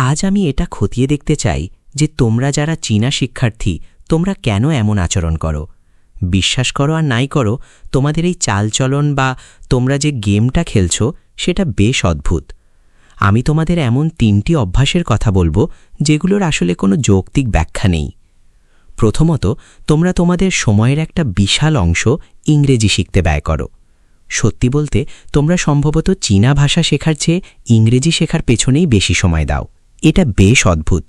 আজ আমি এটা খতিয়ে দেখতে চাই যে তোমরা যারা চীনা শিক্ষার্থী তোমরা কেন এমন আচরণ করো। বিশ্বাস করো আর নাই করো, তোমাদের এই চালচলন বা তোমরা যে গেমটা খেলছো সেটা বেশ অদ্ভুত। আমি তোমাদের এমন 3টি অভ্যাসের কথা বলবো যেগুলোর আসলে কোনো যৌক্তিক ব্যাখ্যা নেই। প্রথমত, তোমরা তোমাদের সময়ের একটা বিশাল অংশ ইংরেজি শিখতে ব্যয় করো। সত্যি বলতে তোমরা সম্ভবত চীনা ভাষা শেখার চেয়ে ইংরেজি শেখার পেছনেই বেশি সময় দাও। এটা বেশ অদ্ভুত।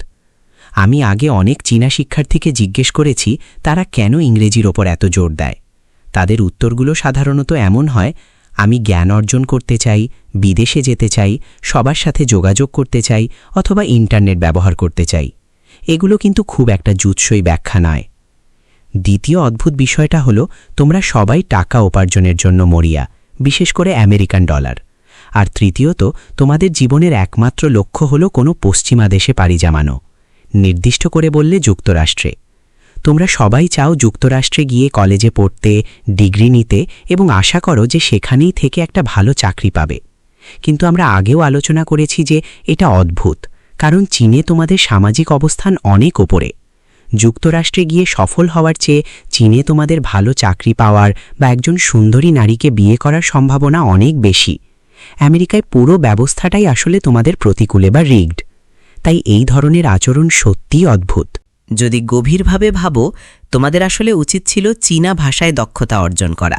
আমি আগে অনেক চীনা শিক্ষার্থীকে জিজ্ঞেস করেছি তারা কেন ইংরেজির ওপর এত জোর দেয়। তাদের উত্তরগুলো সাধারণত এমন হয়, আমি জ্ঞান অর্জন করতে চাই, বিদেশে যেতে চাই, সবার সাথে যোগাযোগ করতে চাই, অথবা ইন্টারনেট ব্যবহার করতে চাই। এগুলো কিন্তু খুব একটা যুৎসই ব্যাখ্যা নয়। দ্বিতীয় অদ্ভুত বিষয়টা হলো, তোমরা সবাই টাকা উপার্জনের জন্য মরিয়া, বিশেষ করে আমেরিকান ডলার। আর তৃতীয়ত, তোমাদের জীবনের একমাত্র লক্ষ্য হলো কোনো পশ্চিমা দেশে পাড়ি জমানো, নির্দিষ্ট করে বললে যুক্তরাষ্ট্রে। তোমরা সবাই চাও যুক্তরাষ্ট্রে গিয়ে কলেজে পড়তে, ডিগ্রি নিতে এবং আশা করো যে সেখানেই থেকে একটা ভালো চাকরি পাবে। কিন্তু আমরা আগেও আলোচনা করেছি যে এটা অদ্ভুত, কারণ চীনে তোমাদের সামাজিক অবস্থান অনেক ওপরে। যুক্তরাষ্ট্রে গিয়ে সফল হওয়ার চেয়ে চীনে তোমাদের ভালো চাকরি পাওয়ার বা একজন সুন্দরী নারীকে বিয়ে করার সম্ভাবনা অনেক বেশি। আমেরিকায় পুরো ব্যবস্থাটাই আসলে তোমাদের প্রতিকূলে বা রিগড। তাই এই ধরনের আচরণ সত্যিই অদ্ভুত। যদি গভীরভাবে ভাবো, তোমাদের আসলে উচিত ছিল চীনা ভাষায় দক্ষতা অর্জন করা,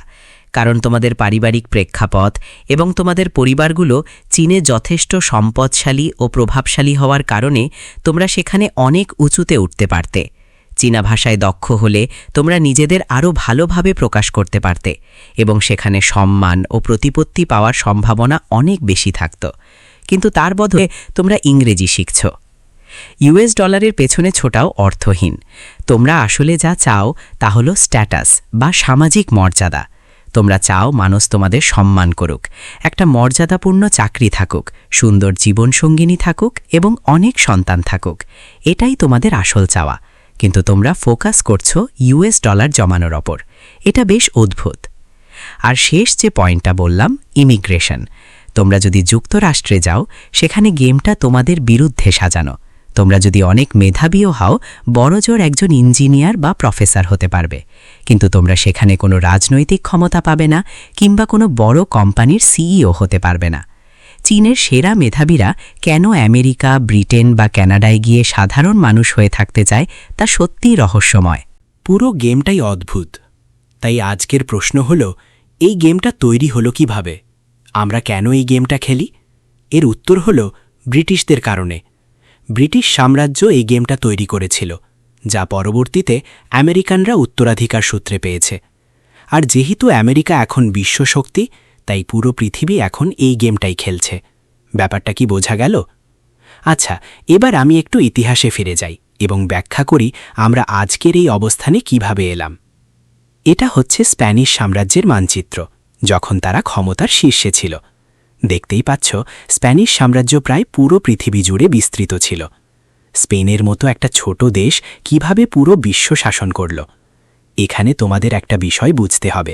কারণ তোমাদের পারিবারিক প্রেক্ষাপট এবং তোমাদের পরিবারগুলো চীনে যথেষ্ট সম্পদশালী ও প্রভাবশালী হওয়ার কারণে তোমরা সেখানে অনেক উঁচুতে উঠতে পারতে। চীনা ভাষায় দক্ষ হলে তোমরা নিজেদের আরও ভালোভাবে প্রকাশ করতে পারতে এবং সেখানে সম্মান ও প্রতিপত্তি পাওয়ার সম্ভাবনা অনেক বেশি থাকত। কিন্তু তার বদলে তোমরা ইংরেজি শিখছ। ইউএস ডলারের পেছনে ছোটাও অর্থহীন। তোমরা আসলে যা চাও তা হলো স্ট্যাটাস বা সামাজিক মর্যাদা। তোমরা চাও মানুষ তোমাদের সম্মান করুক, একটা মর্যাদাপূর্ণ চাকরি থাকুক, সুন্দর জীবনসঙ্গিনী থাকুক এবং অনেক সন্তান থাকুক। এটাই তোমাদের আসল চাওয়া। কিন্তু তোমরা ফোকাস করছো ইউএস ডলার জমানোর ওপর। এটা বেশ অদ্ভুত। আর শেষ যে পয়েন্টটা বললাম, ইমিগ্রেশন। তোমরা যদি যুক্তরাষ্ট্রে যাও, সেখানে গেমটা তোমাদের বিরুদ্ধে সাজানো। তোমরা যদি অনেক মেধাবীও হও, বড়জোর একজন ইঞ্জিনিয়ার বা প্রফেসর হতে পারবে, কিন্তু তোমরা সেখানে কোনো রাজনৈতিক ক্ষমতা পাবে না কিংবা কোনো বড় কোম্পানির সিইও হতে পারবে না। চীনের সেরা মেধাবীরা কেন আমেরিকা, ব্রিটেন বা কানাডায় গিয়ে সাধারণ মানুষ হয়ে থাকতে চায় তা সত্যিই রহস্যময়। পুরো গেমটাই অদ্ভুত। তাই আজকের প্রশ্ন হলো, এই গেমটা তৈরি হলো কিভাবে? আমরা কেন এই গেমটা খেলি? এর উত্তর হলো ব্রিটিশদের কারণে। ব্রিটিশ সাম্রাজ্য এই গেমটা তৈরি করেছিল, যা পরবর্তীতে আমেরিকানরা উত্তরাধিকার সূত্রে পেয়েছে। আর যেহেতু আমেরিকা এখন বিশ্বশক্তি, তাই পুরো পৃথিবী এখন এই গেমটাই খেলছে। ব্যাপারটা কি বোঝা গেল? আচ্ছা, এবার আমি একটু ইতিহাসে ফিরে যাই এবং ব্যাখ্যা করি আমরা আজকের এই অবস্থানে কিভাবে এলাম। এটা হচ্ছে স্প্যানিশ সাম্রাজ্যের মানচিত্র, যখন তারা ক্ষমতার শীর্ষে ছিল। দেখতেই পাচ্ছ, স্প্যানিশ সাম্রাজ্য প্রায় পুরো পৃথিবী জুড়ে বিস্তৃত ছিল। স্পেনের মতো একটা ছোট দেশ কিভাবে পুরো বিশ্ব শাসন করল? এখানে তোমাদের একটা বিষয় বুঝতে হবে।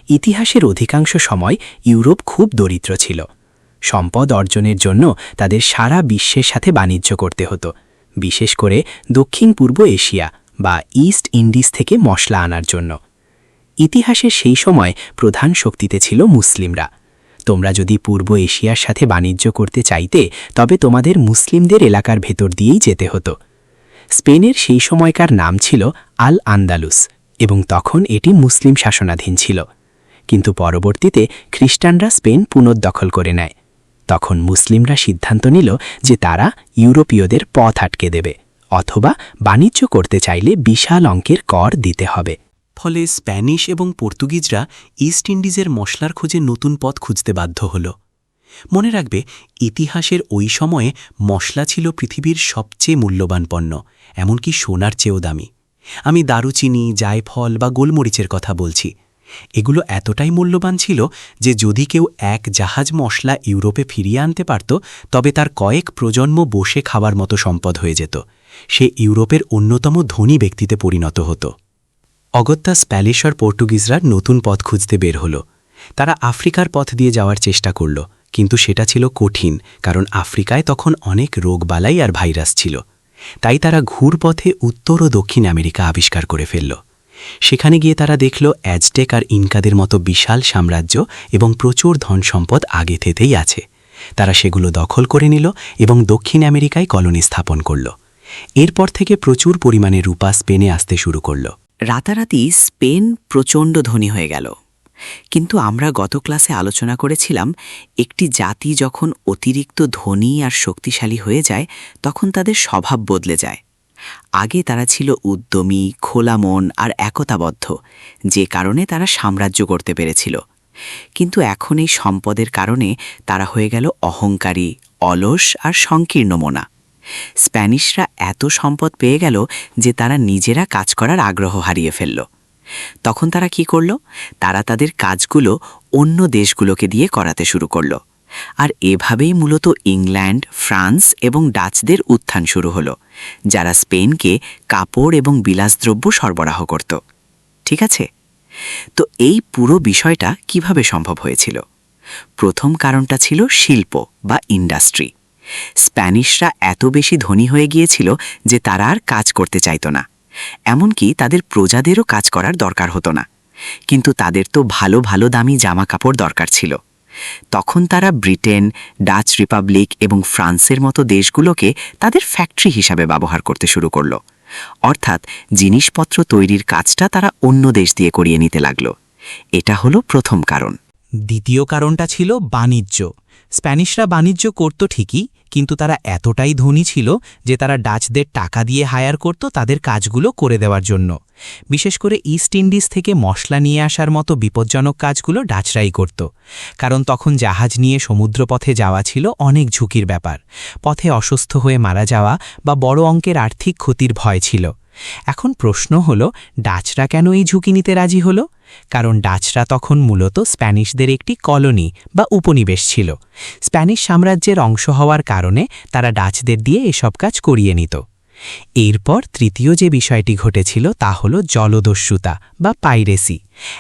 ইতিহাসের অধিকাংশ সময় ইউরোপ খুব দরিদ্র ছিল। সম্পদ অর্জনের জন্য তাদের সারা বিশ্বের সাথে বাণিজ্য করতে হতো, বিশেষ করে দক্ষিণ পূর্ব এশিয়া বা ইস্ট ইন্ডিজ থেকে মশলা আনার জন্য। ইতিহাসের সেই সময় প্রধান শক্তিতে ছিল মুসলিমরা। তোমরা যদি পূর্ব এশিয়ার সাথে বাণিজ্য করতে চাইতে, তবে তোমাদের মুসলিমদের এলাকার ভেতর দিয়েই যেতে হতো। স্পেনের সেই সময়কার নাম ছিল আল আন্দালুস এবং তখন এটি মুসলিম শাসনাধীন ছিল। কিন্তু পরবর্তীতে খ্রিস্টানরা স্পেন পুনর্দখল করে নেয়। তখন মুসলিমরা সিদ্ধান্ত নিল যে তারা ইউরোপীয়দের পথ আটকে দেবে, অথবা বাণিজ্য করতে চাইলে বিশাল অঙ্কের কর দিতে হবে। ফলে স্প্যানিশ এবং পর্তুগিজরা ইস্ট ইন্ডিজের মশলার খোঁজে নতুন পথ খুঁজতে বাধ্য হল। মনে রাখবে, ইতিহাসের ওই সময়ে মশলা ছিল পৃথিবীর সবচেয়ে মূল্যবান পণ্য, এমনকি সোনার চেয়েও দামি। আমি দারুচিনি, জায়ফল বা গোলমরিচের কথা বলছি। এগুলো এতটাই মূল্যবান ছিল যে যদি কেউ এক জাহাজ মশলা ইউরোপে ফিরিয়ে আনতে পারত, তবে তার কয়েক প্রজন্ম বসে খাওয়ার মতো সম্পদ হয়ে যেত। সে ইউরোপের অন্যতম ধনী ব্যক্তিতে পরিণত হতো। অগত্যা স্প্যানিশ আর পর্তুগিজরা নতুন পথ খুঁজতে বের হল। তারা আফ্রিকার পথ দিয়ে যাওয়ার চেষ্টা করল, কিন্তু সেটা ছিল কঠিন, কারণ আফ্রিকায় তখন অনেক রোগবালাই আর ভাইরাস ছিল। তাই তারা ঘুরপথে উত্তর ও দক্ষিণ আমেরিকা আবিষ্কার করে ফেলল। সেখানে গিয়ে তারা দেখল অ্যাজটেক আর ইনকাদের মতো বিশাল সাম্রাজ্য এবং প্রচুর ধনসম্পদ আগে থেকেই আছে। তারা সেগুলো দখল করে নিল এবং দক্ষিণ আমেরিকায় কলোনি স্থাপন করল। এরপর থেকে প্রচুর পরিমাণে রূপা স্পেনে আসতে শুরু করল। রাতারাতি স্পেন প্রচণ্ড ধনী হয়ে গেল। কিন্তু আমরা গত ক্লাসে আলোচনা করেছিলাম, একটি জাতি যখন অতিরিক্ত ধনী আর শক্তিশালী হয়ে যায় তখন তাদের স্বভাব বদলে যায়। আগে তারা ছিল উদ্যমী, খোলা মন আর একতাবদ্ধ, যে কারণে তারা সাম্রাজ্য করতে পেরেছিল। কিন্তু এখন এই সম্পদের কারণে তারা হয়ে গেল অহংকারী, অলস আর সংকীর্ণ মনা। স্প্যানিশরা এত সম্পদ পেয়ে গেল যে তারা নিজেরা কাজ করার আগ্রহ হারিয়ে ফেলল। তখন তারা কি করল? তারা তাদের কাজগুলো অন্য দেশগুলোকে দিয়ে করাতে শুরু করল। আর এভাবেই মূলত ইংল্যান্ড, ফ্রান্স এবং ডাচদের উত্থান শুরু হলো, যারা স্পেনকে কাপড় এবং বিলাসদ্রব্য সরবরাহ করত। ঠিক আছে, তো এই পুরো বিষয়টা কিভাবে সম্ভব হয়েছিল? প্রথম কারণটা ছিল শিল্প বা ইন্ডাস্ট্রি। স্প্যানিশরা এত বেশি ধনী হয়ে গিয়েছিল যে তারা আর কাজ করতে চাইত না, এমনকি তাদের প্রজাদেরও কাজ করার দরকার হতো না। কিন্তু তাদের তো ভালো ভালো দামি জামা কাপড় দরকার ছিল। তখন তারা ব্রিটেন, ডাচ রিপাবলিক এবং ফ্রান্সের মতো দেশগুলোকে তাদের ফ্যাক্টরি হিসাবে ব্যবহার করতে শুরু করল। অর্থাৎ জিনিসপত্র তৈরির কাজটা তারা অন্য দেশ দিয়ে করিয়ে নিতে লাগল। এটা হলো প্রথম কারণ। দ্বিতীয় কারণটা ছিল বাণিজ্য। স্প্যানিশরা বাণিজ্য করত ঠিকই, কিন্তু তারা এতটাই ধনী ছিল যে তারা ডাচদের টাকা দিয়ে হায়ার করত তাদের কাজগুলো করে দেওয়ার জন্য। বিশেষ করে ইস্ট ইন্ডিজ থেকে মশলা নিয়ে আসার মতো বিপজ্জনক কাজগুলো ডাচরাই করত, কারণ তখন জাহাজ নিয়ে সমুদ্রপথে যাওয়া ছিল অনেক ঝুঁকির ব্যাপার। পথে অসুস্থ হয়ে মারা যাওয়া বা বড় অঙ্কের আর্থিক ক্ষতির ভয় ছিল। এখন প্রশ্ন হলো, ডাচরা কেন এই ঝুঁকি নিতে রাজি হলো? কারণ ডাচরা তখন মূলত স্প্যানিশদের একটি কলোনি বা উপনিবেশ ছিল। স্প্যানিশ সাম্রাজ্যের অংশ হওয়ার কারণে তারা ডাচদের দিয়ে এসব কাজ করিয়ে নিত। এরপর তৃতীয় যে বিষয়টি ঘটেছিল তা হল জলদস্যুতা বা পাইরেসি।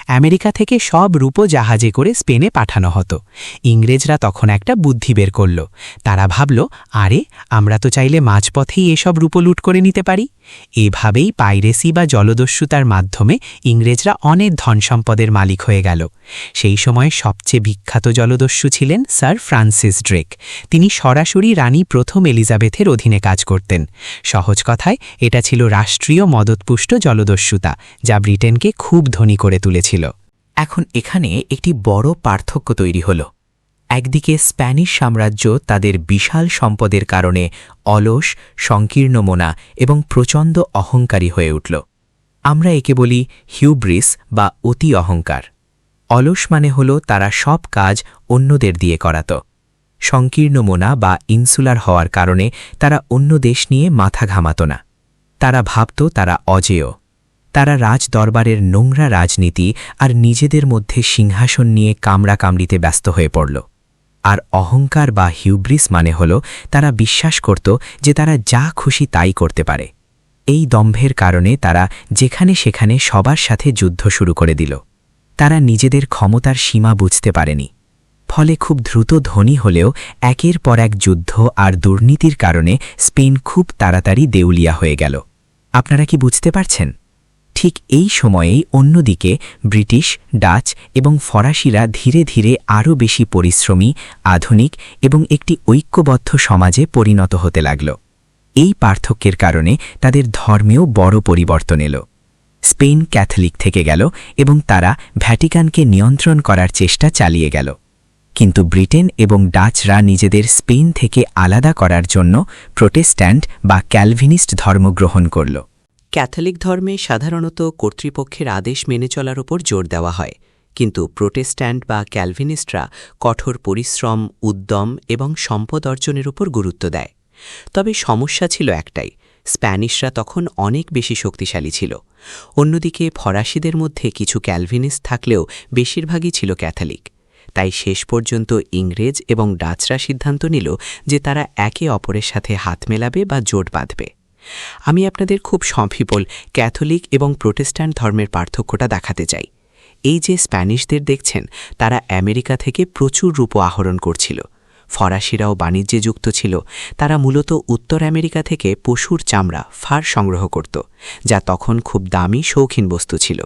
আমেরিকা থেকে সব রূপো জাহাজে করে স্পেনে পাঠানো হতো। ইংরেজরা তখন একটা বুদ্ধি বের করল। তারা ভাবল, আরে আমরা তো চাইলে মাঝপথেই এসব রূপো লুট করে নিতে পারি। এভাবেই পাইরেসি বা জলদস্যুতার মাধ্যমে ইংরেজরা অনেক ধনসম্পদের মালিক হয়ে গেল। সেই সময় সবচেয়ে বিখ্যাত জলদস্যু ছিলেন স্যার ফ্রান্সিস ড্রেক। তিনি সরাসরি রানী প্রথম এলিজাবেথের অধীনে কাজ করতেন। সহজ কথায় এটা ছিল রাষ্ট্রীয় মদতপুষ্ট জলদস্যুতা, যা ব্রিটেনকে খুব ধনী করে তুলেছিল। এখন এখানে একটি বড় পার্থক্য তৈরি হল। একদিকে স্প্যানিশ সাম্রাজ্য তাদের বিশাল সম্পদের কারণে অলস, সংকীর্ণ মনা এবং প্রচণ্ড অহংকারী হয়ে উঠল। আমরা একে বলি হিউব্রিস বা অতি অহংকার। অলস মানে হল তারা সব কাজ অন্যদের দিয়ে করাত। সংকীর্ণ মনা বা ইনসুলার হওয়ার কারণে তারা অন্য দেশ নিয়ে মাথা ঘামাত না। তারা ভাবত তারা অজেয়। তারা রাজদরবারের নোংরা রাজনীতি আর নিজেদের মধ্যে সিংহাসন নিয়ে কামড়াকামড়িতে ব্যস্ত হয়ে পড়ল। আর অহংকার বা হিউব্রিস মানে হল তারা বিশ্বাস করত যে তারা যা খুশি তাই করতে পারে। এই দম্ভের কারণে তারা যেখানে সেখানে সবার সাথে যুদ্ধ শুরু করে দিল। তারা নিজেদের ক্ষমতার সীমা বুঝতে পারেনি। ফলে খুব দ্রুত ধনী হলেও একের পর এক যুদ্ধ আর দুর্নীতির কারণে স্পেন খুব তাড়াতাড়ি দেউলিয়া হয়ে গেল। আপনারা কি বুঝতে পারছেন? ঠিক এই সময়েই অন্যদিকে ব্রিটিশ, ডাচ এবং ফরাসিরা ধীরে ধীরে আরও বেশি পরিশ্রমী, আধুনিক এবং একটি ঐক্যবদ্ধ সমাজে পরিণত হতে লাগল। এই পার্থক্যের কারণে তাদের ধর্মেও বড় পরিবর্তন এলো। স্পেন ক্যাথলিক থেকে গেল এবং তারা ভ্যাটিকানকে নিয়ন্ত্রণ করার চেষ্টা চালিয়ে গেল। কিন্তু ব্রিটেন এবং ডাচরা নিজেদের স্পেন থেকে আলাদা করার জন্য প্রোটেস্ট্যান্ট বা ক্যালভিনিস্ট ধর্ম গ্রহণ করল। ক্যাথলিক ধর্মে সাধারণত কর্তৃপক্ষের আদেশ মেনে চলার উপর জোর দেওয়া হয়, কিন্তু প্রোটেস্ট্যান্ট বা ক্যালভিনিস্টরা কঠোর পরিশ্রম, উদ্যম এবং সম্পদ অর্জনের উপর গুরুত্ব দেয়। তবে সমস্যা ছিল একটাই, স্প্যানিশরা তখন অনেক বেশি শক্তিশালী ছিল। অন্যদিকে ফরাসিদের মধ্যে কিছু ক্যালভিনিস্ট থাকলেও বেশিরভাগই ছিল ক্যাথলিক। তাই শেষ পর্যন্ত ইংরেজ এবং ডাচরা সিদ্ধান্ত নিল যে তারা একে অপরের সাথে হাত মেলাবে বা জোট বাঁধবে। আমি আপনাদের খুব সংক্ষিপ্ত ক্যাথলিক এবং প্রোটেস্ট্যান্ট ধর্মের পার্থক্যটা দেখাতে চাই। এই যে স্প্যানিশদের দেখছেন, তারা আমেরিকা থেকে প্রচুর রূপো আহরণ করছিল। ফরাসিরাও বাণিজ্যে যুক্ত ছিল। তারা মূলত উত্তর আমেরিকা থেকে পশুর চামড়া, ফার সংগ্রহ করত, যা তখন খুব দামি শৌখিন বস্তু ছিল।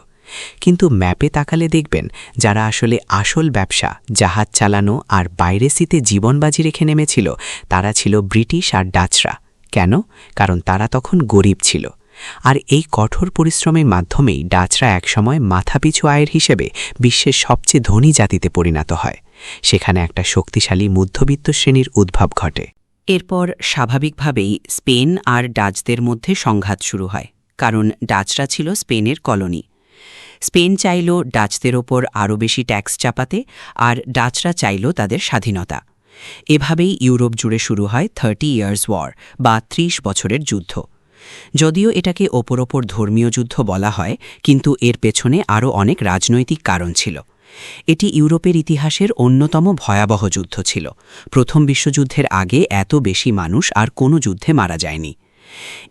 কিন্তু ম্যাপে তাকালে দেখবেন, যারা আসলে আসল ব্যবসা, জাহাজ চালানো আর বাইরে সিতে জীবন বাজি রেখে নেমেছিল, তারা ছিল ব্রিটিশ আর ডাচরা। কেন? কারণ তারা তখন গরিব ছিল। আর এই কঠোর পরিশ্রমের মাধ্যমেই ডাচরা একসময় মাথাপিছু আয়ের হিসেবে বিশ্বের সবচেয়ে ধনী জাতিতে পরিণত হয়। সেখানে একটা শক্তিশালী মধ্যবিত্ত শ্রেণীর উদ্ভব ঘটে। এরপর স্বাভাবিকভাবেই স্পেন আর ডাচদের মধ্যে সংঘাত শুরু হয়, কারণ ডাচরা ছিল স্পেনের কলোনি। স্পেন চাইল ডাচদের ওপর আরও বেশি ট্যাক্স চাপাতে, আর ডাচরা চাইল তাদের স্বাধীনতা। এভাবেই ইউরোপ জুড়ে শুরু হয় 30 ইয়ার্স ওয়ার বা 30 বছরের যুদ্ধ। যদিও এটাকে ওপর ধর্মীয় যুদ্ধ বলা হয়, কিন্তু এর পেছনে আরও অনেক রাজনৈতিক কারণ ছিল। এটি ইউরোপের ইতিহাসের অন্যতম ভয়াবহ যুদ্ধ ছিল। প্রথম বিশ্বযুদ্ধের আগে এত বেশি মানুষ আর কোনো যুদ্ধে মারা যায়নি।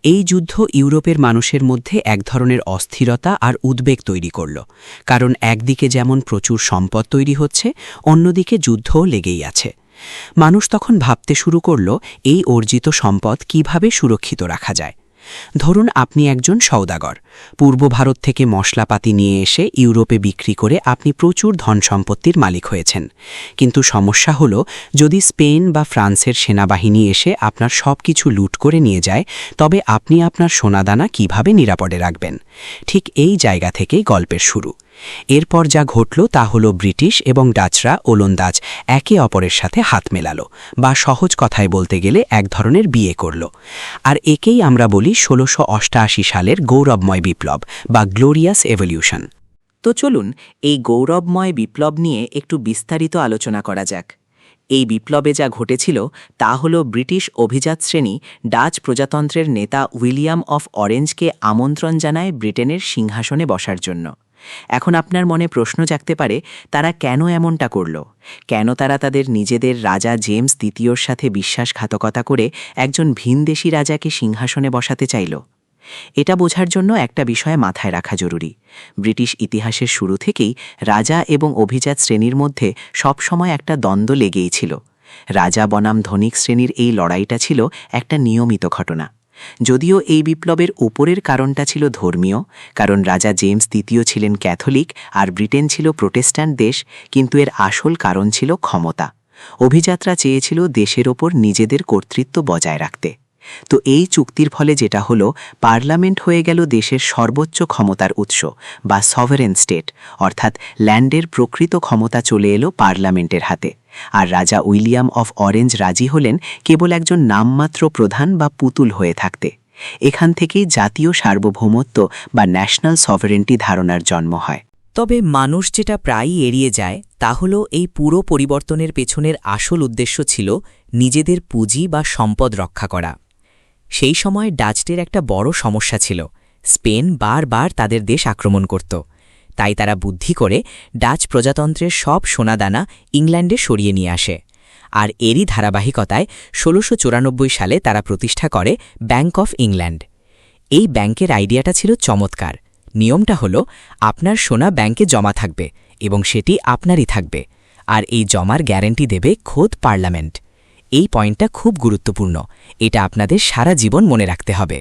এই যুদ্ধ ইউরোপের মানুষের মধ্যে এক ধরনের অস্থিরতা আর উদ্বেগ তৈরি করল, কারণ একদিকে যেমন প্রচুর সম্পদ তৈরি হচ্ছে, অন্যদিকে যুদ্ধও লেগেই আছে। মানুষ তখন ভাবতে শুরু করল, এই অর্জিত সম্পদ কিভাবে সুরক্ষিত রাখা যায়। ধরুন আপনি একজন সওদাগর, পূর্ব ভারত থেকে মশলাপাতি নিয়ে এসে ইউরোপে বিক্রি করে আপনি প্রচুর ধন সম্পত্তির মালিক হয়েছেন। কিন্তু সমস্যা হলো, যদি স্পেন বা ফ্রান্সের সেনাবাহিনী এসে আপনার সব কিছু লুট করে নিয়ে যায়, তবে আপনি আপনার সোনাদানা কিভাবে নিরাপদে রাখবেন? ঠিক এই জায়গা থেকেই গল্পের শুরু। এরপর যা ঘটল তা হলো, ব্রিটিশ এবং ডাচরা ওলন্দাজ একে অপরের সাথে হাত মেলালো, বা সহজ কথায় বলতে গেলে এক ধরনের বিয়ে করল। আর একেই আমরা বলি 1688 সালের গৌরবময় বিপ্লব বা গ্লোরিয়াস এভলিউশন। তো চলুন এই গৌরবময় বিপ্লব নিয়ে একটু বিস্তারিত আলোচনা করা যাক। এই বিপ্লবে যা ঘটেছিল তা হল, ব্রিটিশ অভিজাত শ্রেণী ডাচ প্রজাতন্ত্রের নেতা উইলিয়াম অফ অরেঞ্জকে আমন্ত্রণ জানায় ব্রিটেনের সিংহাসনে বসার জন্য। এখন আপনার মনে প্রশ্ন জাগতে পারে, তারা কেন এমনটা করল? কেন তারা তাদের নিজেদের রাজা জেমস দ্বিতীয়র সাথে বিশ্বাসঘাতকতা করে একজন ভিনদেশী রাজাকে সিংহাসনে বসাতে চাইল? এটা বোঝার জন্য একটা বিষয় মাথায় রাখা জরুরি। ব্রিটিশ ইতিহাসের শুরু থেকেই রাজা এবং অভিজাত শ্রেণীর মধ্যে সবসময় একটা দ্বন্দ্ব লেগেই ছিল। রাজা বনাম ধনিক শ্রেণীর এই লড়াইটা ছিল একটা নিয়মিত ঘটনা। যদিও এই বিপ্লবের উপরের কারণটা ছিল ধর্মীয়, কারণ রাজা জেমস দ্বিতীয় ছিলেন ক্যাথলিক আর ব্রিটেন ছিল প্রোটেস্ট্যান্ট দেশ, কিন্তু এর আসল কারণ ছিল ক্ষমতা। অভিজাতরা চেয়েছিল দেশের ওপর নিজেদের কর্তৃত্ব বজায় রাখতে। তো এই চুক্তির ফলে যেটা হলো, পার্লামেন্ট হয়ে গেল দেশের সর্বোচ্চ ক্ষমতার উৎস বা সভারেন স্টেট, অর্থাৎ ল্যান্ডের প্রকৃত ক্ষমতা চলে এলো পার্লামেন্টের হাতে। আর রাজা উইলিয়াম অফ অরেঞ্জ রাজি হলেন কেবল একজন নামমাত্র প্রধান বা পুতুল হয়ে থাকতে। এখান থেকেই জাতীয় সার্বভৌমত্ব বা ন্যাশনাল সভারেন্টি ধারণার জন্ম হয়। তবে মানুষ যেটা প্রায়ই এড়িয়ে যায় তা হল, এই পুরো পরিবর্তনের পেছনের আসল উদ্দেশ্য ছিল নিজেদের পুঁজি বা সম্পদ রক্ষা করা। সেই সময় ডাচদের একটা বড় সমস্যা ছিল, স্পেন বারবার তাদের দেশ আক্রমণ করত। তাই তারা বুদ্ধি করে ডাচ প্রজাতন্ত্রের সব সোনাদানা ইংল্যান্ডে সরিয়ে নিয়ে আসে। আর এরই ধারাবাহিকতায় 1694 সালে তারা প্রতিষ্ঠা করে ব্যাংক অফ ইংল্যান্ড। এই ব্যাংকের আইডিয়াটা ছিল চমৎকার। নিয়মটা হলো, আপনার সোনা ব্যাংকে জমা থাকবে এবং সেটি আপনারই থাকবে, আর এই জমার গ্যারান্টি দেবে খোদ পার্লামেন্ট। এই পয়েন্টটা খুব গুরুত্বপূর্ণ, এটা আপনাদের সারা জীবন মনে রাখতে হবে।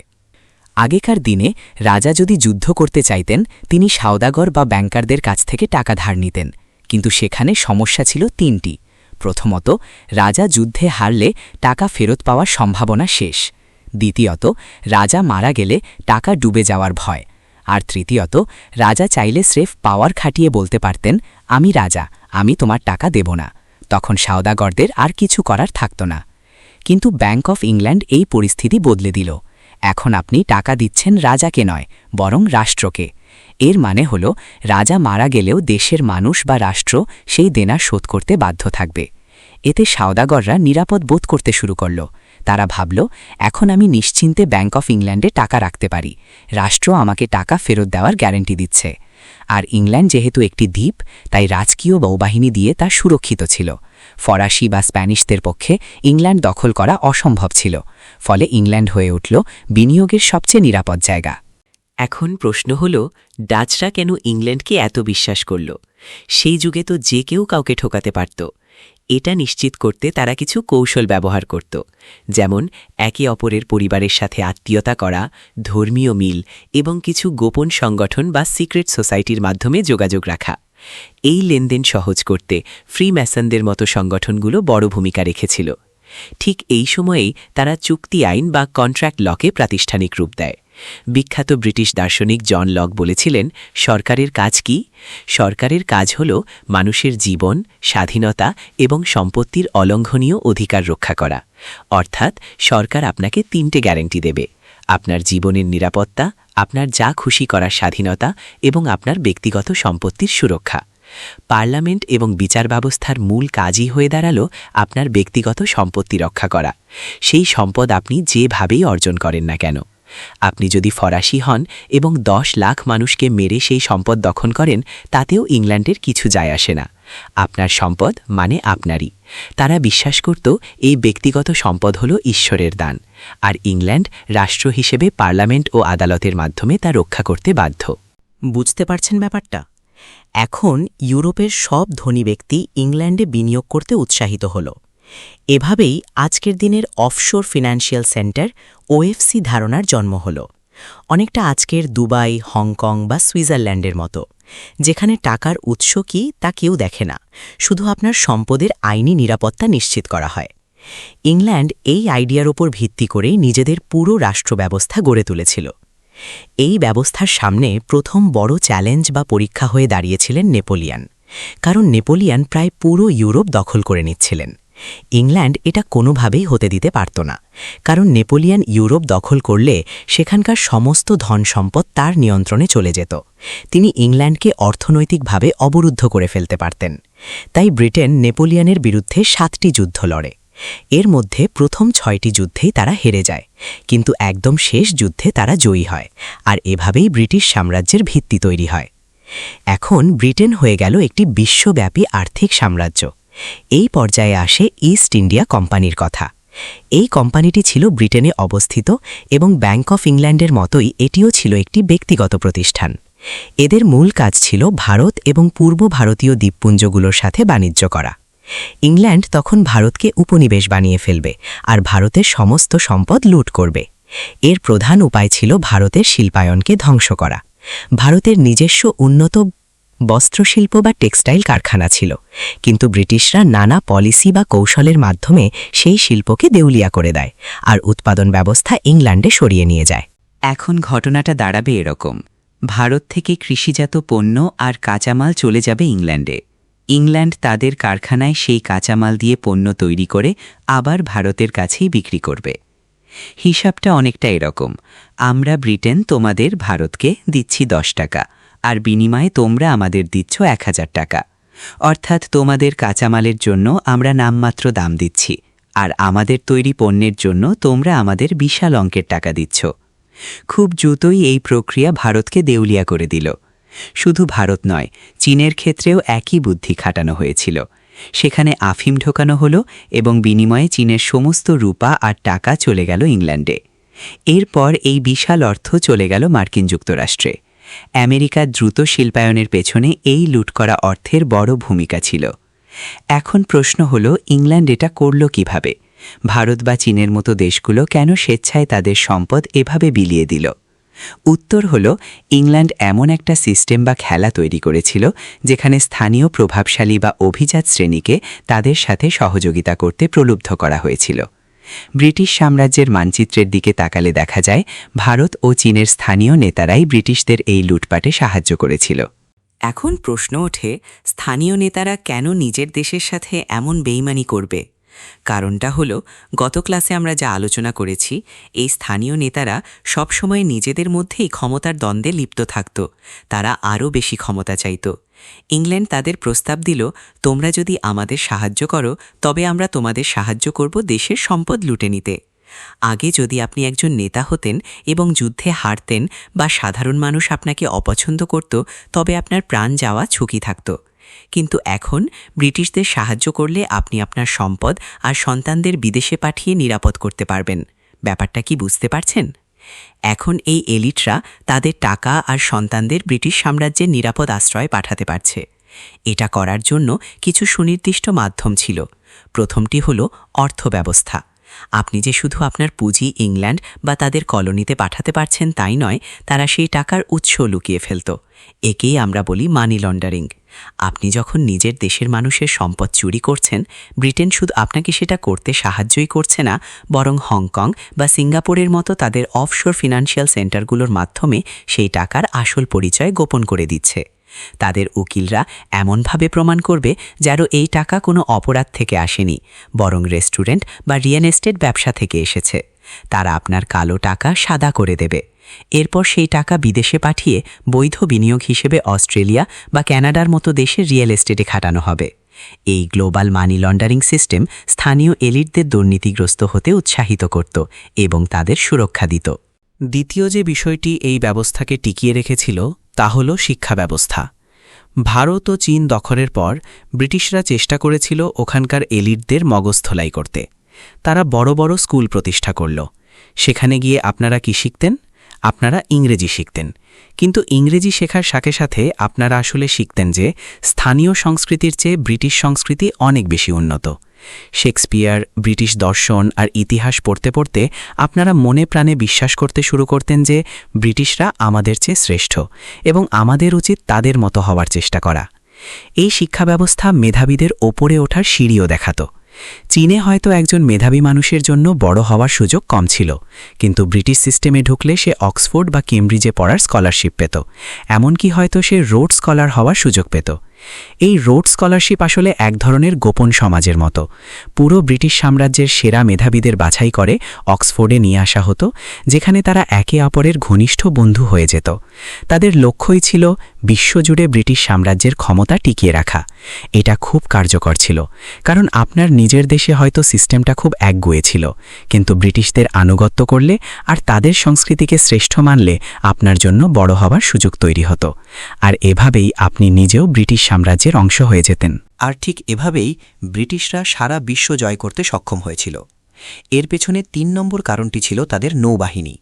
আগেকার দিনে রাজা যদি যুদ্ধ করতে চাইতেন, তিনি সওদাগর বা ব্যাংকারদের কাছ থেকে টাকা ধার নিতেন, কিন্তু সেখানে সমস্যা ছিল 3টি। প্রথমত, রাজা যুদ্ধে হারলে টাকা ফেরত পাওয়ার সম্ভাবনা শেষ। দ্বিতীয়ত, রাজা মারা গেলে টাকা ডুবে যাওয়ার ভয়। আর তৃতীয়ত, রাজা চাইলে স্রেফ পাওয়ার খাটিয়ে বলতে পারতেন, আমি রাজা, আমি তোমার টাকা দেব না। তখন সওদাগরদের আর কিছু করার থাকত না। কিন্তু ব্যাংক অফ ইংল্যান্ড এই পরিস্থিতি বদলে দিল। এখন আপনি টাকা দিচ্ছেন রাজাকে নয়, বরং রাষ্ট্রকে। এর মানে হল, রাজা মারা গেলেও দেশের মানুষ বা রাষ্ট্র সেই দেনা শোধ করতে বাধ্য থাকবে। এতে সওদাগররা নিরাপদ বোধ করতে শুরু করল। তারা ভাবল, এখন আমি নিশ্চিন্তে ব্যাংক অফ ইংল্যান্ডে টাকা রাখতে পারি, রাষ্ট্র আমাকে টাকা ফেরত দেওয়ার গ্যারান্টি দিচ্ছে। আর ইংল্যান্ড যেহেতু একটি দ্বীপ, তাই রাজকীয় নৌবাহিনী দিয়ে তা সুরক্ষিত ছিল। ফরাসি বা স্প্যানিশদের পক্ষে ইংল্যান্ড দখল করা অসম্ভব ছিল, ফলে ইংল্যান্ড হয়ে উঠল বিনিয়োগের সবচেয়ে নিরাপদ জায়গা। এখন প্রশ্ন হল, ডাচরা কেন ইংল্যান্ডকে এত বিশ্বাস করল? সেই যুগে তো যে কেউ কাউকে ঠকাতে পারত। এটা নিশ্চিত করতে তারা কিছু কৌশল ব্যবহার করত, যেমন একে অপরের পরিবারের সাথে আত্মীয়তা করা, ধর্মীয় মিল এবং কিছু গোপন সংগঠন বা সিক্রেট সোসাইটির মাধ্যমে যোগাযোগ রাখা। এই লেনদেন সহজ করতে ফ্রিম্যাসনদের মতো সংগঠনগুলো বড় ভূমিকা রেখেছিল। ঠিক এই সময়েই তারা চুক্তি আইন বা কন্ট্রাক্ট লকে প্রাতিষ্ঠানিক রূপ দেয়। বিখ্যাত ব্রিটিশ দার্শনিক জন লক বলেছিলেন, সরকারের কাজ কি? সরকারের কাজ হল মানুষের জীবন, স্বাধীনতা এবং সম্পত্তির অলঙ্ঘনীয় অধিকার রক্ষা করা। অর্থাৎ সরকার আপনাকে 3টে গ্যারান্টি দেবে: আপনার জীবনের নিরাপত্তা, আপনার যা খুশি করার স্বাধীনতা এবং আপনার ব্যক্তিগত সম্পত্তির সুরক্ষা। পার্লামেন্ট এবং বিচার ব্যবস্থার মূল কাজই হয়ে দাঁড়ালো আপনার ব্যক্তিগত সম্পত্তি রক্ষা করা, সেই সম্পদ আপনি যেভাবেই অর্জন করেন না কেন। আপনি যদি ফরাসি হন এবং 10 লাখ মানুষকে মেরে সেই সম্পদ দখল করেন, তাতেও ইংল্যান্ডের কিছু যায় আসে না। আপনার সম্পদ মানে আপনারই। তারা বিশ্বাস করত এই ব্যক্তিগত সম্পদ হল ঈশ্বরের দান, আর ইংল্যান্ড রাষ্ট্র হিসেবে পার্লামেন্ট ও আদালতের মাধ্যমে তা রক্ষা করতে বাধ্য। বুঝতে পারছেন ব্যাপারটা? এখন ইউরোপের সব ধনী ব্যক্তি ইংল্যান্ডে বিনিয়োগ করতে উৎসাহিত হল। এভাবেই আজকের দিনের অফশোর ফিনান্সিয়াল সেন্টার ওএফসি ধারণার জন্ম হল। অনেকটা আজকের দুবাই, হংকং বা সুইজারল্যান্ডের মতো, যেখানে টাকার উৎস কি তা কেউ দেখে না, শুধু আপনার সম্পদের আইনি নিরাপত্তা নিশ্চিত করা হয়। ইংল্যান্ড এই আইডিয়ার ওপর ভিত্তি করেই নিজেদের পুরো রাষ্ট্র ব্যবস্থা গড়ে তুলেছিল। এই ব্যবস্থার সামনে প্রথম বড় চ্যালেঞ্জ বা পরীক্ষা হয়ে দাঁড়িয়েছিলেন নেপোলিয়ান, কারণ নেপোলিয়ান প্রায় পুরো ইউরোপ দখল করে নিচ্ছিলেন। ইংল্যান্ড এটা কোনোভাবেই হতে দিতে পারত না, কারণ নেপোলিয়ান ইউরোপ দখল করলে সেখানকার সমস্ত ধন সম্পদ তার নিয়ন্ত্রণে চলে যেত। তিনি ইংল্যান্ডকে অর্থনৈতিকভাবে অবরুদ্ধ করে ফেলতে পারতেন। তাই ব্রিটেন নেপোলিয়ানের বিরুদ্ধে 7টি যুদ্ধ লড়ে। এর মধ্যে প্রথম 6টি যুদ্ধেই তারা হেরে যায়, কিন্তু একদম শেষ যুদ্ধে তারা জয়ী হয়, আর এভাবেই ব্রিটিশ সাম্রাজ্যের ভিত্তি তৈরি হয়। এখন ব্রিটেন হয়ে গেল একটি বিশ্বব্যাপী আর্থিক সাম্রাজ্য। এই পর্যায়ে আসে ইস্ট ইন্ডিয়া কোম্পানির কথা। এই কোম্পানিটি ছিল ব্রিটেনে অবস্থিত এবং ব্যাংক অফ ইংল্যান্ডের মতোই এটিও ছিল একটি ব্যক্তিগত প্রতিষ্ঠান। এদের মূল কাজ ছিল ভারত এবং পূর্ব ভারতীয় দ্বীপপুঞ্জগুলোর সাথে বাণিজ্য করা। ইংল্যান্ড তখন ভারতকে উপনিবেশ বানিয়ে ফেলবে আর ভারতের সমস্ত সম্পদ লুট করবে। এর প্রধান উপায় ছিল ভারতের শিল্পায়নকে ধ্বংস করা। ভারতের নিজস্ব উন্নত বস্ত্রশিল্প বা টেক্সটাইল কারখানা ছিল, কিন্তু ব্রিটিশরা নানা পলিসি বা কৌশলের মাধ্যমে সেই শিল্পকে দেউলিয়া করে দেয় আর উৎপাদন ব্যবস্থা ইংল্যান্ডে সরিয়ে নিয়ে যায়। এখন ঘটনাটা দাঁড়াবে এরকম: ভারত থেকে কৃষিজাত পণ্য আর কাঁচামাল চলে যাবে ইংল্যান্ডে। ইংল্যান্ড তাদের কারখানায় সেই কাঁচামাল দিয়ে পণ্য তৈরি করে আবার ভারতের কাছেই বিক্রি করবে। হিসাবটা অনেকটা এরকম: আমরা ব্রিটেন তোমাদের ভারতকে দিচ্ছি 10 টাকা, আর বিনিময়ে তোমরা আমাদের দিচ্ছ 1000 টাকা। অর্থাৎ তোমাদের কাঁচামালের জন্য আমরা নামমাত্র দাম দিচ্ছি, আর আমাদের তৈরি পণ্যের জন্য তোমরা আমাদের বিশাল অঙ্কের টাকা দিচ্ছ। খুব দ্রুতই এই প্রক্রিয়া ভারতকে দেউলিয়া করে দিল। শুধু ভারত নয়, চীনের ক্ষেত্রেও একই বুদ্ধি খাটানো হয়েছিল। সেখানে আফিম ঢোকানো হলো এবং বিনিময়ে চীনের সমস্ত রূপা আর টাকা চলে গেল ইংল্যান্ডে। এরপর এই বিশাল অর্থ চলে গেল মার্কিন যুক্তরাষ্ট্রে। আমেরিকার দ্রুত শিল্পায়নের পেছনে এই লুট করা অর্থের বড় ভূমিকা ছিল। এখন প্রশ্ন হল, ইংল্যান্ড এটা করল কিভাবে? ভারত বা চীনের মতো দেশগুলো কেন স্বেচ্ছায় তাদের সম্পদ এভাবে বিলিয়ে দিল? উত্তর হল, ইংল্যান্ড এমন একটা সিস্টেম বা খেলা তৈরি করেছিল যেখানে স্থানীয় প্রভাবশালী বা অভিজাত শ্রেণীকে তাদের সাথে সহযোগিতা করতে প্রলুব্ধ করা হয়েছিল। ব্রিটিশ সাম্রাজ্যের মানচিত্রের দিকে তাকালে দেখা যায় ভারত ও চীনের স্থানীয় নেতারাই ব্রিটিশদের এই লুটপাটে সাহায্য করেছিল। এখন প্রশ্ন ওঠে, স্থানীয় নেতারা কেন নিজের দেশের সাথে এমন বেইমানি করবে? কারণটা হলো, গত ক্লাসে আমরা যা আলোচনা করেছি, এই স্থানীয় নেতারা সবসময় নিজেদের মধ্যেই ক্ষমতার দ্বন্দ্বে লিপ্ত থাকত। তারা আরও বেশি ক্ষমতা চাইত। ইংল্যান্ড তাদের প্রস্তাব দিল, তোমরা যদি আমাদের সাহায্য করো তবে আমরা তোমাদের সাহায্য করব দেশের সম্পদ লুটে নিতে। আগে যদি আপনি একজন নেতা হতেন এবং যুদ্ধে হারতেন বা সাধারণ মানুষ আপনাকে অপছন্দ করত, তবে আপনার প্রাণ যাওয়া ঝুঁকি থাকত। কিন্তু এখন ব্রিটিশদের সাহায্য করলে আপনি আপনার সম্পদ আর সন্তানদের বিদেশে পাঠিয়ে নিরাপদ করতে পারবেন। ব্যাপারটা কি বুঝতে পারছেন? এখন এই এলিটরা তাদের টাকা আর সন্তানদের ব্রিটিশ সাম্রাজ্যের নিরাপদ আশ্রয়ে পাঠাতে পারছে। এটা করার জন্য কিছু সুনির্দিষ্ট মাধ্যম ছিল। প্রথমটি হল অর্থব্যবস্থা। আপনি যে শুধু আপনার পুঁজি ইংল্যান্ড বা তাদের কলোনিতে পাঠাতে পারছেন তাই নয়, তারা সেই টাকার উৎস লুকিয়ে ফেলত। একেই আমরা বলি মানি লন্ডারিং। আপনি যখন নিজের দেশের মানুষের সম্পদ চুরি করছেন, ব্রিটেন শুধু আপনাকে সেটা করতে সাহায্যই করছে না, বরং হংকং বা সিঙ্গাপুরের মতো তাদের অফশোর ফিনান্সিয়াল সেন্টারগুলোর মাধ্যমে সেই টাকার আসল পরিচয় গোপন করে দিচ্ছে। তাদের উকিলরা এমনভাবে প্রমাণ করবে যেন এই টাকা কোনো অপরাধ থেকে আসেনি, বরং রেস্টুরেন্ট বা রিয়েল এস্টেট ব্যবসা থেকে এসেছে। তারা আপনার কালো টাকা সাদা করে দেবে। এরপর সেই টাকা বিদেশে পাঠিয়ে বৈধ বিনিয়োগ হিসেবে অস্ট্রেলিয়া বা কানাডার মতো দেশে রিয়েল এস্টেটে খাটানো হবে। এই গ্লোবাল মানি লন্ডারিং সিস্টেম স্থানীয় এলিটদের দুর্নীতিগ্রস্ত হতে উৎসাহিত করত এবং তাদের সুরক্ষা দিত। দ্বিতীয় যে বিষয়টি এই ব্যবস্থাকে টিকিয়ে রেখেছিল তা হল শিক্ষা ব্যবস্থা। ভারত ও চীন দখলের পর ব্রিটিশরা চেষ্টা করেছিল ওখানকার এলিটদের মগজধোলাই করতে। তারা বড় বড় স্কুল প্রতিষ্ঠা করল। সেখানে গিয়ে আপনারা কি শিখতেন? আপনারা ইংরেজি শিখতেন। কিন্তু ইংরেজি শেখার সাথে সাথে আপনারা আসলে শিখতেন যে স্থানীয় সংস্কৃতির চেয়ে ব্রিটিশ সংস্কৃতি অনেক বেশি উন্নত। শেক্সপিয়ার, ব্রিটিশ দর্শন আর ইতিহাস পড়তে পড়তে আপনারা মনে প্রাণে বিশ্বাস করতে শুরু করতেন যে ব্রিটিশরা আমাদের চেয়ে শ্রেষ্ঠ এবং আমাদের উচিত তাদের মতো হওয়ার চেষ্টা করা। এই শিক্ষা ব্যবস্থা মেধাবীদের ওপরে ওঠার সিঁড়িও দেখাত। চীনে হয়তো একজন মেধাবী মানুষের জন্য বড় হওয়ার সুযোগ কম ছিল, কিন্তু ব্রিটিশ সিস্টেমে ঢুকলে সে অক্সফোর্ড বা কেমব্রিজে পড়ার স্কলারশিপ পেত। এমনকি হয়তো সে রোড স্কলার হওয়ার সুযোগ পেত। এই রোড স্কলারশিপ আসলে এক ধরনের গোপন সমাজের মতো। পুরো ব্রিটিশ সাম্রাজ্যের সেরা মেধাবীদের বাছাই করে অক্সফোর্ডে নিয়ে আসা হতো, যেখানে তারা একে অপরের ঘনিষ্ঠ বন্ধু হয়ে যেত। তাদের লক্ষ্যই ছিল বিশ্বজুড়ে ব্রিটিশ সাম্রাজ্যের ক্ষমতা টিকিয়ে রাখা। এটা খুব কার্যকর ছিল, কারণ আপনার নিজের দেশে হয়তো সিস্টেমটা খুব একগুঁয়ে ছিল, কিন্তু ব্রিটিশদের আনুগত্য করলে আর তাদের সংস্কৃতিকে শ্রেষ্ঠ মানলে আপনার জন্য বড় হওয়ার সুযোগ তৈরি হতো। আর এভাবেই আপনি নিজেও ব্রিটিশ সাম্রাজ্যের অংশ হয়ে যেতেন। আর ঠিক এভাবেই ব্রিটিশরা সারা বিশ্ব জয় করতে সক্ষম হয়েছিল। এর পেছনে ৩ নম্বর কারণটি ছিল তাদের নৌবাহিনী।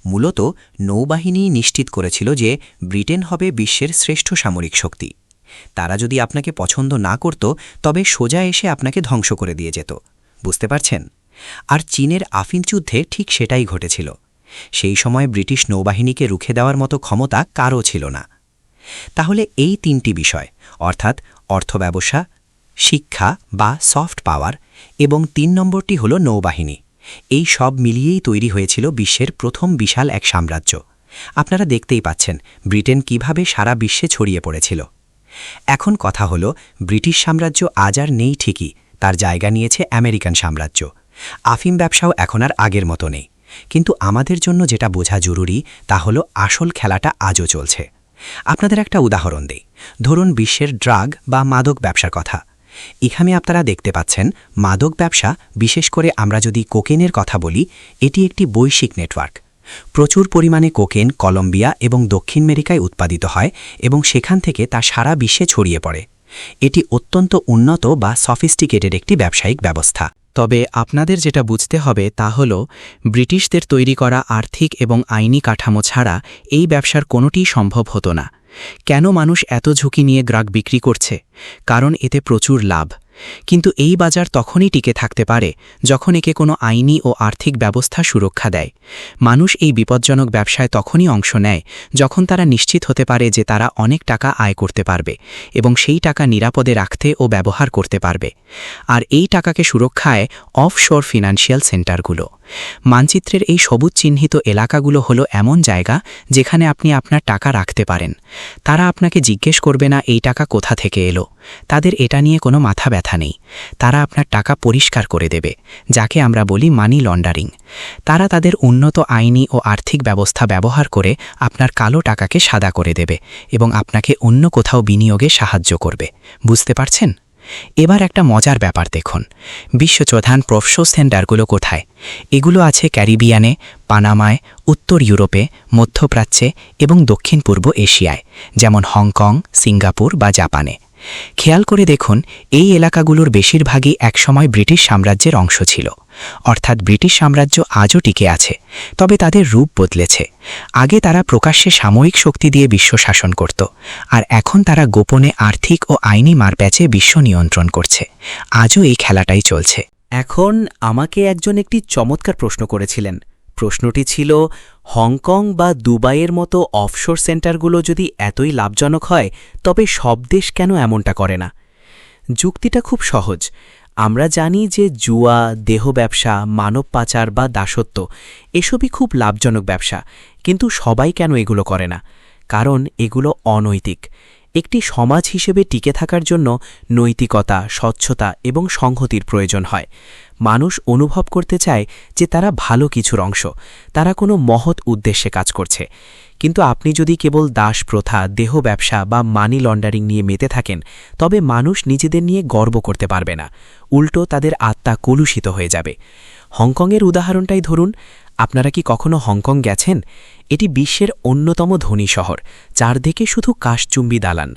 মূলত নৌবাহিনী নিশ্চিত করেছিল যে ব্রিটেন হবে বিশ্বের শ্রেষ্ঠ সামরিক শক্তি। তারা যদি আপনাকে পছন্দ না করত, তবে সোজা এসে আপনাকে ধ্বংস করে দিয়ে যেত। বুঝতে পারছেন? আর চীনের আফিন যুদ্ধে ঠিক সেটাই ঘটেছিল। সেই সময় ব্রিটিশ নৌবাহিনীকে রুখে দেওয়ার মতো ক্ষমতা কারও ছিল না। তাহলে এই 3টি বিষয়, অর্থাৎ অর্থব্যবসা, শিক্ষা বা সফট পাওয়ার এবং ৩ নম্বরটি হল নৌবাহিনী, এই সব মিলিয়েই তৈরি হয়েছিল বিশ্বের প্রথম বিশাল এক সাম্রাজ্য। আপনারা দেখতেই পাচ্ছেন ব্রিটেন কিভাবে সারা বিশ্বে ছড়িয়ে পড়েছিল। এখন কথা হলো, ব্রিটিশ সাম্রাজ্য আজ আর নেই ঠিকই, তার জায়গা নিয়েছে আমেরিকান সাম্রাজ্য। আফিম ব্যবসাও এখন আর আগের মতো নেই, কিন্তু আমাদের জন্য যেটা বোঝা জরুরি তা হলো আসল খেলাটা আজও চলছে। আপনাদের একটা উদাহরণ দেই। ধরুন বিশ্বের ড্রাগ বা মাদক ব্যবসার কথা। এখানে আপনারা দেখতে পাচ্ছেন মাদক ব্যবসা, বিশেষ করে আমরা যদি কোকেনের কথা বলি, এটি একটি বৈশ্বিক নেটওয়ার্ক। প্রচুর পরিমাণে কোকেন কলম্বিয়া এবং দক্ষিণ আমেরিকায় উৎপাদিত হয় এবং সেখান থেকে তা সারা বিশ্বে ছড়িয়ে পড়ে। এটি অত্যন্ত উন্নত বা সফিস্টিকেটেড একটি ব্যবসায়িক ব্যবস্থা। তবে আপনাদের যেটা বুঝতে হবে তা হল, ব্রিটিশদের তৈরি করা আর্থিক এবং আইনি কাঠামো ছাড়া এই ব্যবসার কোনোটিই সম্ভব হতো না। কেন মানুষ এত ঝুঁকি নিয়ে ড্রাগ বিক্রি করছে? কারণ এতে প্রচুর লাভ। কিন্তু এই বাজার তখনই টিকে থাকতে পারে যখন একে কোনো আইনি ও আর্থিক ব্যবস্থা সুরক্ষা দেয়। মানুষ এই বিপজ্জনক ব্যবসায় তখনই অংশ নেয় যখন তারা নিশ্চিত হতে পারে যে তারা অনেক টাকা আয় করতে পারবে এবং সেই টাকা নিরাপদে রাখতে ও ব্যবহার করতে পারবে। আর এই টাকাকে সুরক্ষায় অফশোর ফিনান্সিয়াল সেন্টারগুলো। মানচিত্রের এই সবুজ চিহ্নিত এলাকাগুলো হলো এমন জায়গা যেখানে আপনি আপনার টাকা রাখতে পারেন। তারা আপনাকে জিজ্ঞেস করবে না এই টাকা কোথা থেকে এলো। তাদের এটা নিয়ে কোনো মাথা ব্যথা নেই। তারা আপনার টাকা পরিষ্কার করে দেবে, যাকে আমরা বলি মানি লন্ডারিং। তারা তাদের উন্নত আইনি ও আর্থিক ব্যবস্থা ব্যবহার করে আপনার কালো টাকাকে সাদা করে দেবে এবং আপনাকে অন্য কোথাও বিনিয়োগে সাহায্য করবে। বুঝতে পারছেন? এবার একটা মজার ব্যাপার দেখুন, বিশ্ব প্রধান প্রফশো সেন্টারগুলো কোথায়? এগুলো আছে ক্যারিবিয়ানে, পানামায়, উত্তর ইউরোপে, মধ্যপ্রাচ্যে এবং দক্ষিণ পূর্ব এশিয়ায়, যেমন হংকং, সিঙ্গাপুর বা জাপানে। খেয়াল করে দেখুন, এই এলাকাগুলোর বেশিরভাগই একসময় ব্রিটিশ সাম্রাজ্যের অংশ ছিল। অর্থাৎ ব্রিটিশ সাম্রাজ্য আজও টিকে আছে, তবে তাদের রূপ বদলেছে। আগে তারা প্রকাশ্যে সাময়িক শক্তি দিয়ে বিশ্ব শাসন করত, আর এখন তারা গোপনে আর্থিক ও আইনি মারপ্যাচে বিশ্ব নিয়ন্ত্রণ করছে। আজও এই খেলাটাই চলছে। এখন আমাকে একজন একটি চমৎকার প্রশ্ন করেছিলেন। প্রশ্নটি ছিল, হংকং বা দুবাইয়ের মতো অফশোর সেন্টারগুলো যদি এতই লাভজনক হয়, তবে সব দেশ কেন এমনটা করে না? যুক্তিটা খুব সহজ। আমরা জানি যে জুয়া, দেহ ব্যবসা, মানব পাচার বা দাসত্ব এসবই খুব লাভজনক ব্যবসা, কিন্তু সবাই কেন এগুলো করে না? কারণ এগুলো অনৈতিক। একটি সমাজ হিসেবে টিকে থাকার জন্য নৈতিকতা, স্বচ্ছতা এবং সংহতির প্রয়োজন হয়। মানুষ অনুভব করতে চায় যে তারা ভালো কিছুর অংশ, তারা কোনো মহৎ উদ্দেশ্যে কাজ করছে। কিন্তু আপনি যদি কেবল দাস প্রথা, দেহ ব্যবসা বা মানি লন্ডারিং নিয়ে মেতে থাকেন, তবে মানুষ নিজেদের নিয়ে গর্ব করতে পারবে না। উল্টো তাদের আত্মা কলুষিত হয়ে যাবে। হংকংয়ের উদাহরণটাই ধরুন। আপনারা কি কখনো হংকং গেছেন? এটি বিশ্বের অন্যতম ধনী শহর, চারদিকে শুধু কাশচুম্বী দালান।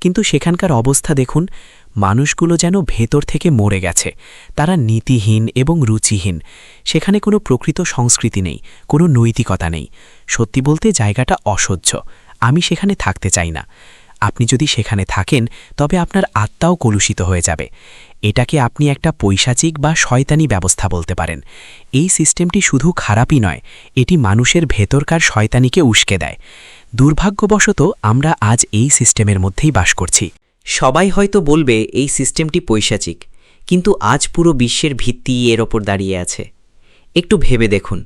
কিন্তু সেখানকার অবস্থা দেখুন, মানুষগুলো যেন ভেতর থেকে মরে গেছে। তারা নীতিহীন এবং রুচিহীন। সেখানে কোনো প্রকৃত সংস্কৃতি নেই, কোনো নৈতিকতা নেই। সত্যি বলতে জায়গাটা অসহ্য। আমি সেখানে থাকতে চাই না। আপনি যদি সেখানে থাকেন, তবে আপনার আত্মাও কলুষিত হয়ে যাবে। এটাকে আপনি একটা পৈশাচিক বা শয়তানি ব্যবস্থা বলতে পারেন। এই সিস্টেমটি শুধু খারাপই নয়, এটি মানুষের ভেতরকার শয়তানিকে উস্কে দেয়। দুর্ভাগ্যবশত আমরা আজ এই সিস্টেমের মধ্যেই বাস করছি। সবাই হয়তো বলবে এই সিস্টেমটি পৈশাচিক, কিন্তু আজ পুরো বিশ্বের ভিত্তি এর ওপর দাঁড়িয়ে আছে। একটু ভেবে দেখুন,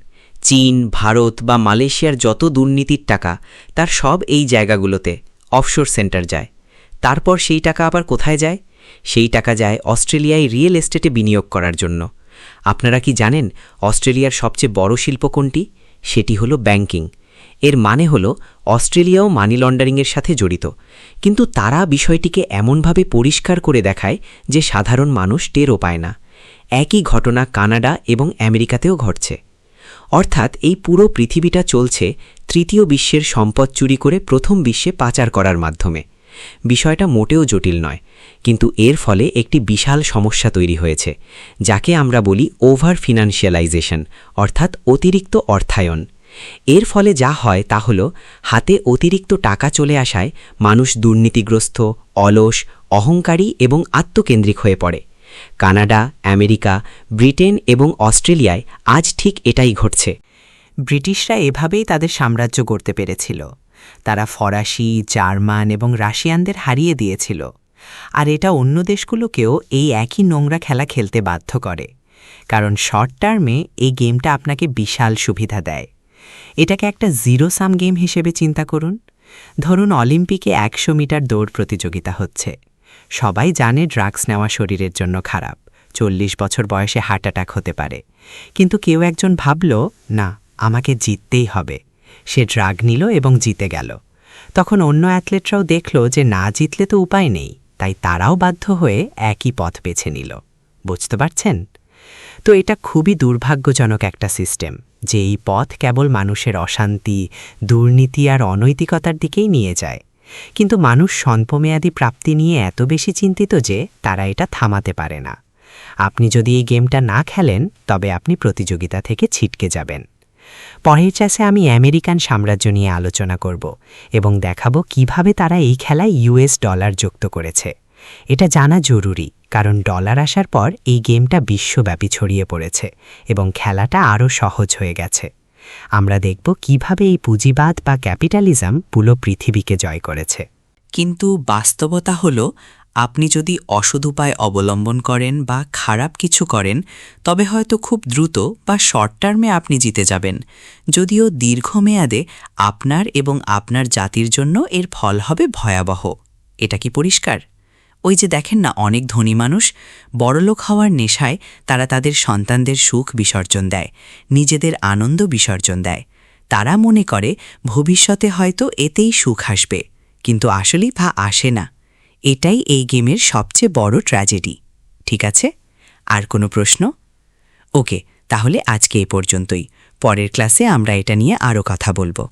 চীন, ভারত বা মালয়েশিয়ার যত দুর্নীতির টাকা, তার সব এই জায়গাগুলোতে অফশোর সেন্টার যায়। তারপর সেই টাকা আবার কোথায় যায়? সেই টাকা যায় অস্ট্রেলিয়ায় রিয়েল এস্টেটে বিনিয়োগ করার জন্য। আপনারা কি জানেন অস্ট্রেলিয়ার সবচেয়ে বড় শিল্প কোনটি? সেটি হলো ব্যাংকিং। এর মানে হলো অস্ট্রেলিয়াও মানি লন্ডারিংয়ের সাথে জড়িত, কিন্তু তারা বিষয়টিকে এমনভাবে পরিষ্কার করে দেখায় যে সাধারণ মানুষ টেরও পায় না। একই ঘটনা কানাডা এবং আমেরিকাতেও ঘটছে। অর্থাৎ এই পুরো পৃথিবীটা চলছে তৃতীয় বিশ্বের সম্পদ চুরি করে প্রথম বিশ্বে পাচার করার মাধ্যমে। বিষয়টা মোটেও জটিল নয়, কিন্তু এর ফলে একটি বিশাল সমস্যা তৈরি হয়েছে, যাকে আমরা বলি ওভার ফিনান্সিয়ালাইজেশন, অর্থাৎ অতিরিক্ত অর্থায়ন। এর ফলে যা হয় তা হল, হাতে অতিরিক্ত টাকা চলে আসায় মানুষ দুর্নীতিগ্রস্ত, অলস, অহংকারী এবং আত্মকেন্দ্রিক হয়ে পড়ে। কানাডা, আমেরিকা, ব্রিটেন এবং অস্ট্রেলিয়ায় আজ ঠিক এটাই ঘটছে। ব্রিটিশরা এভাবেই তাদের সাম্রাজ্য গড়তে পেরেছিল। তারা ফরাসি, জার্মান এবং রাশিয়ানদের হারিয়ে দিয়েছিল, আর এটা অন্য দেশগুলোকেও এই একই নোংরা খেলা খেলতে বাধ্য করে। কারণ শর্ট টার্মে এই গেমটা আপনাকে বিশাল সুবিধা দেয়। এটাকে একটা জিরো সাম গেম হিসেবে চিন্তা করুন। ধরুন অলিম্পিকে 100 মিটার দৌড় প্রতিযোগিতা হচ্ছে। সবাই জানে ড্রাগস নেওয়া শরীরের জন্য খারাপ, 40 বছর বয়সে হার্ট অ্যাটাক হতে পারে। কিন্তু কেউ একজন ভাবল, না, আমাকে জিততেই হবে। সে ড্রাগ নিল এবং জিতে গেল। তখন অন্য অ্যাথলেটরাও দেখল যে না জিতলে তো উপায় নেই, তাই তারাও বাধ্য হয়ে একই পথ বেছে নিল। বুঝতে পারছেন? তো এটা খুবই দুর্ভাগ্যজনক একটা সিস্টেম, যে এই পথ কেবল মানুষের অশান্তি, দুর্নীতি আর অনৈতিকতার দিকেই নিয়ে যায়। কিন্তু মানুষ স্বল্পমেয়াদী প্রাপ্তি নিয়ে এত বেশি চিন্তিত যে তারা এটা থামাতে পারে না। আপনি যদি এই গেমটা না খেলেন, তবে আপনি প্রতিযোগিতা থেকে ছিটকে যাবেন। পরের চ্যাসে আমি আমেরিকান সাম্রাজ্য নিয়ে আলোচনা করব এবং দেখাবো কিভাবে তারা এই খেলায় US ডলার যুক্ত করেছে। এটা জানা জরুরি, কারণ ডলার আসার পর এই গেমটা বিশ্বব্যাপী ছড়িয়ে পড়েছে এবং খেলাটা আরও সহজ হয়ে গেছে। আমরা দেখব কিভাবে এই পুঁজিবাদ বা ক্যাপিটালিজম পুরো পৃথিবীকে জয় করেছে। কিন্তু বাস্তবতা হল, আপনি যদি অসৎ উপায় অবলম্বন করেন বা খারাপ কিছু করেন, তবে হয়তো খুব দ্রুত বা শর্ট টার্মে আপনি জিতে যাবেন, যদিও দীর্ঘমেয়াদে আপনার এবং আপনার জাতির জন্য এর ফল হবে ভয়াবহ। এটা কি পরিষ্কার? ওই যে দেখেন না, অনেক ধনী মানুষ বড়লোক হওয়ার নেশায় তারা তাদের সন্তানদের সুখ বিসর্জন দেয়, নিজেদের আনন্দ বিসর্জন দেয়। তারা মনে করে ভবিষ্যতে হয়তো এতেই সুখ আসবে, কিন্তু আসলেই আসে না। এটাই এই গেমের সবচেয়ে বড় ট্র্যাজেডি। ঠিক আছে? আর কোনো প্রশ্ন? ওকে, তাহলে আজকে এ পর্যন্তই। পরের ক্লাসে আমরা এটা নিয়ে আরও কথা বলবো।